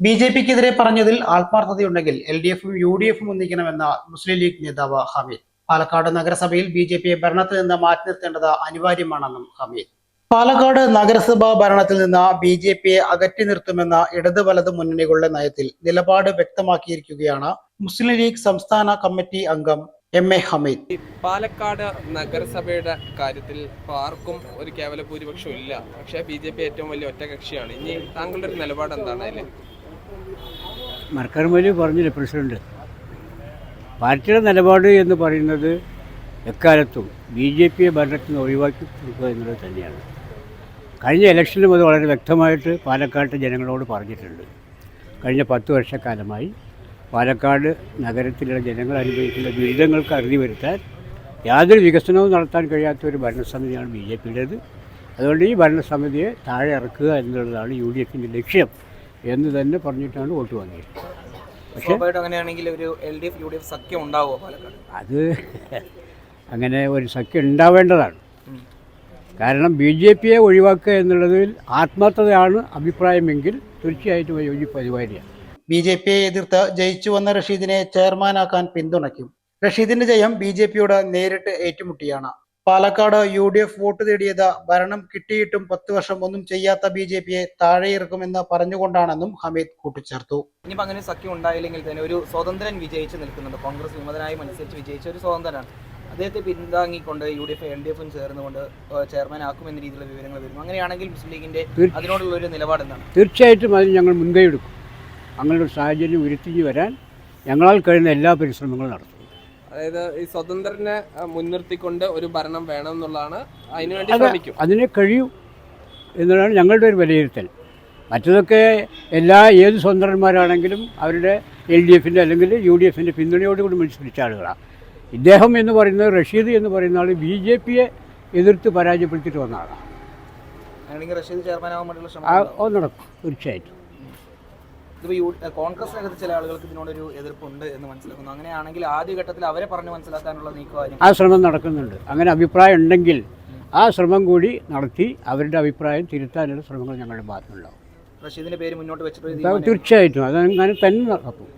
ബി.ജെ.പിക്കെതിരെ പറഞ്ഞതിൽ ആത്മാർത്ഥതയുണ്ടെങ്കിൽ എൽ.ഡി.എഫും യു.ഡി.എഫും ഒന്നിക്കണമെന്ന മുസ്ലിം ലീഗ് നേതാവ് ഹമീദ്. പാലക്കാട് നഗരസഭയിൽ ബി.ജെ.പിയെ ഭരണത്തിൽ നിന്ന് മാറ്റി നിർത്തേണ്ടത് അനിവാര്യമാണെന്നും ഹമീദ്. പാലക്കാട് നഗരസഭാ ഭരണത്തിൽ നിന്ന് ബി.ജെ.പിയെ അകറ്റി നിർത്തുമെന്ന ഇടത് വലത് മുന്നണികളുടെ നയത്തിൽ നിലപാട് വ്യക്തമാക്കിയിരിക്കുകയാണ് മുസ്ലിം ലീഗ് സംസ്ഥാന കമ്മിറ്റി അംഗം എം.എ. ഹമീദ്. പാലക്കാട് നഗരസഭയുടെ കാര്യത്തിൽ ആർക്കും ഒരു കേവല ഭൂരിപക്ഷം ഇല്ല. പക്ഷേ ബി.ജെ.പി ഏറ്റവും വലിയ ഒറ്റകക്ഷിയാണ്. ഇനി താങ്കളുടെ ഒരു നിലപാട് എന്താണ് അതിൽ? മർക്കർമലി പറഞ്ഞില്ലേ പ്രസിഡന്റ്, പാർട്ടിയുടെ നിലപാട് എന്ന് പറയുന്നത് എക്കാലത്തും ബി.ജെ.പിയെ ഭരണത്തിൽ നിന്ന് ഒഴിവാക്കി കൊടുക്കുക എന്നുള്ളത് തന്നെയാണ്. കഴിഞ്ഞ ഇലക്ഷനിലും അത് വളരെ വ്യക്തമായിട്ട് പാലക്കാട്ട് ജനങ്ങളോട് പറഞ്ഞിട്ടുണ്ട്. കഴിഞ്ഞ 10 വർഷക്കാലമായി പാലക്കാട് നഗരത്തിലുള്ള ജനങ്ങൾ അനുഭവിക്കുന്ന ദുരിതങ്ങൾക്ക് അറുതി വരുത്താൻ യാതൊരു വികസനവും നടത്താൻ കഴിയാത്ത ഒരു ഭരണസമിതിയാണ് ബി.ജെ.പിയുടേത്. അതുകൊണ്ട് ഈ ഭരണസമിതിയെ താഴെ ഇറക്കുക എന്നുള്ളതാണ് യു.ഡി.എഫിൻ്റെ ലക്ഷ്യം എന്ന് തന്നെ പറഞ്ഞിട്ടാണ് വോട്ട് വാങ്ങിയത്. പക്ഷേ അങ്ങനെയാണെങ്കിൽ ഒരു എൽ.ഡി.എഫ് യു.ഡി.എഫ് സഖ്യം ഉണ്ടാവുമോ പാലക്കാട്? അത് അങ്ങനെ ഒരു സഖ്യം ഉണ്ടാവേണ്ടതാണ്. കാരണം ബി.ജെ.പിയെ ഒഴിവാക്കുക എന്നുള്ളതിൽ ആത്മാർത്ഥതയാണ് അഭിപ്രായമെങ്കിൽ തീർച്ചയായിട്ടും യോജിപ്പ് അനിവാര്യമാണ്. ബി.ജെ.പിയെ എതിർത്ത് ജയിച്ചു വന്ന റഷീദിനെ ചെയർമാനാക്കാൻ പിന്തുണയ്ക്കും. റഷീദിന്റെ ജയം ബി.ജെ.പിയോട് നേരിട്ട് ഏറ്റുമുട്ടിയാണ്. പാലക്കാട് യു.ഡി.എഫ് വോട്ട് തേടിയത് ഭരണം കിട്ടിയിട്ടും 10 വർഷം ഒന്നും ചെയ്യാത്ത ബി.ജെ.പിയെ താഴെയിറക്കുമെന്ന് പറഞ്ഞുകൊണ്ടാണെന്നും ഹമീദ് കൂട്ടിച്ചേർത്തു. ഇനിയിപ്പോൾ അങ്ങനെ സഖ്യം ഉണ്ടായില്ലെങ്കിൽ തന്നെ ഒരു സ്വതന്ത്രൻ വിജയിച്ച് നിൽക്കുന്നുണ്ട്. കോൺഗ്രസ് വിമതനായി മത്സരിച്ച് വിജയിച്ച ഒരു സ്വതന്ത്രനാണ്. അദ്ദേഹത്തെ പിന്താങ്ങിക്കൊണ്ട് യു.ഡി.എഫ് എൽ.ഡി.എഫും ചേർന്നുകൊണ്ട് ചെയർമാൻ ആക്കുമെന്ന രീതിയിലുള്ള വിവരങ്ങൾ വരുന്നു. അങ്ങനെയാണെങ്കിൽ മുസ്ലിം ലീഗിന്റെ അതിനോടുള്ള ഒരു നിലപാട് എന്താണ്? തീർച്ചയായിട്ടും അതിന് ഞങ്ങൾ മുൻകൈ എടുക്കും. അങ്ങനെ ഒരു സാഹചര്യം ഉരുത്തിരിഞ്ഞ് വരാൻ ഞങ്ങളാൽ കഴിയുന്ന എല്ലാ പരിശ്രമങ്ങളും നടത്തും. അതായത് ഈ സ്വതന്ത്രനെ മുൻനിർത്തിക്കൊണ്ട് ഒരു ഭരണം വേണം എന്നുള്ളതാണ്. അതിനുവേണ്ടി ശ്രമിക്കും. അതിന് കഴിയും എന്നുള്ളതാണ് ഞങ്ങളുടെ ഒരു വിലയിരുത്തൽ. മറ്റതൊക്കെ ഏത് സ്വതന്ത്രന്മാരാണെങ്കിലും അവരുടെ എൽ.ഡി.എഫിൻ്റെ അല്ലെങ്കിൽ യു.ഡി.എഫിൻ്റെ പിന്തുണയോടുകൂടി മത്സരിച്ച ആളുകളാണ്. ഇദ്ദേഹം എന്ന് പറയുന്നത്, റഷീദ് എന്ന് പറയുന്ന ആൾ ബി.ജെ.പിയെ എതിർത്ത് പരാജയപ്പെടുത്തിയിട്ട് വന്ന ആളാണ്. റഷീദ് ചെയർമാനാവാൻ വേണ്ടിയുള്ള ശ്രമം നടക്കും തീർച്ചയായിട്ടും. ഇതിപ്പോൾ കോൺഗ്രസിനകത്ത് ചില ആളുകൾക്ക് ഇതിനോടൊരു എതിർപ്പുണ്ട് എന്ന് മനസ്സിലാക്കുന്നു. അങ്ങനെയാണെങ്കിൽ ആദ്യഘട്ടത്തിൽ അവരെ പറഞ്ഞു മനസ്സിലാക്കാനുള്ള നീക്കം ആ ശ്രമം നടക്കുന്നുണ്ട്. അങ്ങനെ അഭിപ്രായം ഉണ്ടെങ്കിൽ ആ ശ്രമം കൂടി നടത്തി അവരുടെ അഭിപ്രായം തിരുത്താനുള്ള ശ്രമങ്ങൾ ഞങ്ങളുടെ ഭാഗത്തുനിന്നുണ്ടാവും. റഷീദിന്റെ പേര് മുന്നോട്ട് വെച്ചിട്ട് തീർച്ചയായിട്ടും അതങ്ങനെ തന്നെ നടക്കും.